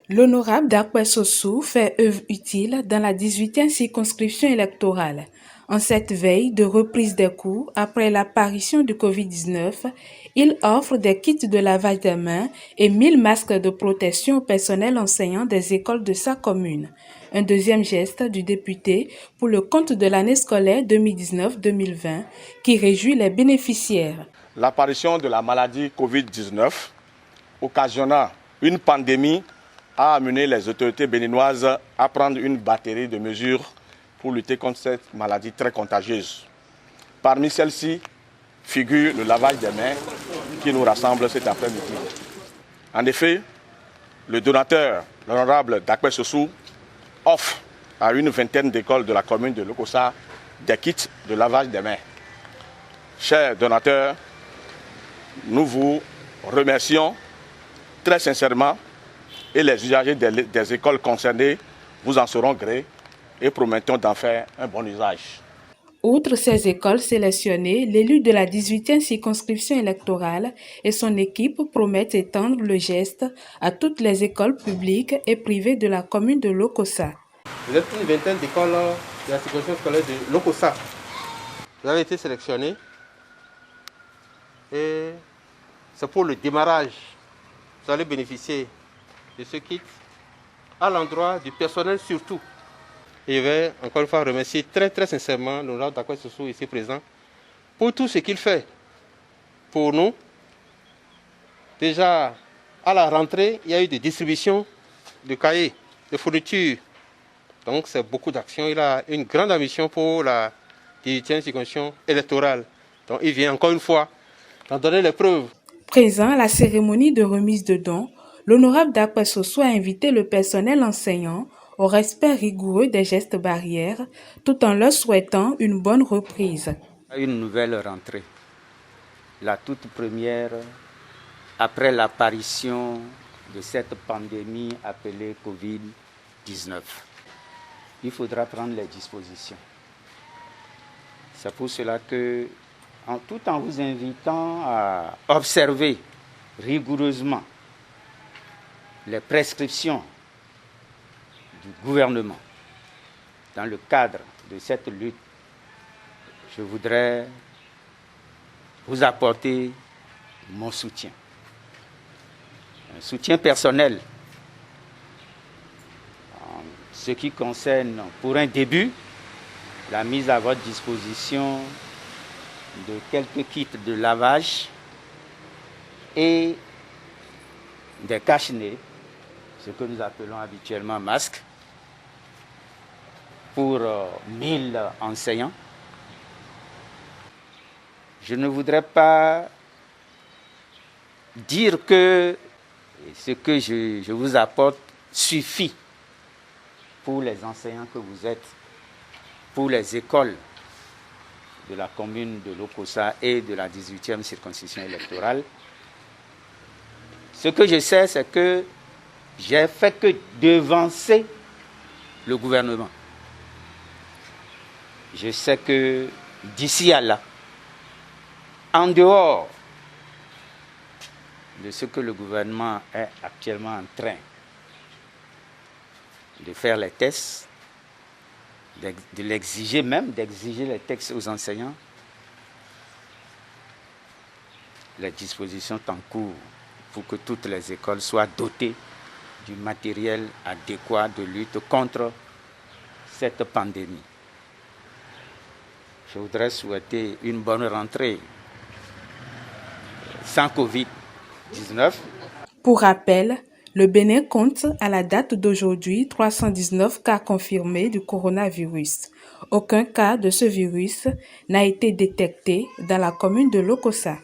L'honorable Dakwe Sossou fait œuvre utile dans la 18e circonscription électorale. En cette veille de reprise des cours après l'apparition du Covid-19, il offre des kits de lavage des mains et 1000 masques de protection au personnel enseignant des écoles de sa commune. Un deuxième geste du député pour le compte de l'année scolaire 2019-2020 qui réjouit les bénéficiaires. L'apparition de la maladie Covid-19 occasionnant une pandémie a amené les autorités béninoises à prendre une batterie de mesures pour lutter contre cette maladie très contagieuse. Parmi celles-ci figure le lavage des mains qui nous rassemble cet après-midi. En effet, le donateur, l'honorable Dakwe Sossou, offre à une vingtaine d'écoles de la commune de Lokossa des kits de lavage des mains. Chers donateurs, nous vous remercions très sincèrement et les usagers des écoles concernées vous en seront gré et promettons d'en faire un bon usage. Outre ces écoles sélectionnées, l'élu de la 18e circonscription électorale et son équipe promettent étendre le geste à toutes les écoles publiques et privées de la commune de Lokossa. Vous êtes une vingtaine d'écoles de la circonscription scolaire de Lokossa. Vous avez été sélectionnés et c'est pour le démarrage. Vous allez bénéficier de ce kit à l'endroit du personnel surtout. Et je vais encore une fois remercier très sincèrement l'honorable Dakwe Sossou ici présent pour tout ce qu'il fait pour nous. Déjà à la rentrée, il y a eu des distributions de cahiers, de fournitures. Donc c'est beaucoup d'actions. Il a une grande ambition pour la 18e circonscription électorale. Donc il vient encore une fois d'en donner les preuves. Présent à la cérémonie de remise de dons, l'honorable Dakwe Sossou a invité le personnel enseignant au respect rigoureux des gestes barrières, tout en leur souhaitant une bonne reprise. Une nouvelle rentrée, la toute première après l'apparition de cette pandémie appelée Covid-19. Il faudra prendre les dispositions. C'est pour cela que, tout en vous invitant à observer rigoureusement les prescriptions du gouvernement dans le cadre de cette lutte, je voudrais vous apporter mon soutien. Un soutien personnel en ce qui concerne, pour un début, la mise à votre disposition de quelques kits de lavage et des cache-nez, ce que nous appelons habituellement masques, pour 1000 enseignants. Je ne voudrais pas dire que ce que je vous apporte suffit pour les enseignants que vous êtes, pour les écoles de la commune de Lokossa et de la 18e circonscription électorale. Ce que je sais, c'est que j'ai fait que devancer le gouvernement. Je sais que d'ici à là, en dehors de ce que le gouvernement est actuellement en train de faire les tests, de l'exiger même, d'exiger les textes aux enseignants, les dispositions sont en cours pour que toutes les écoles soient dotées du matériel adéquat de lutte contre cette pandémie. Je voudrais souhaiter une bonne rentrée sans Covid-19. Pour rappel, le Bénin compte à la date d'aujourd'hui 319 cas confirmés du coronavirus. Aucun cas de ce virus n'a été détecté dans la commune de Lokossa.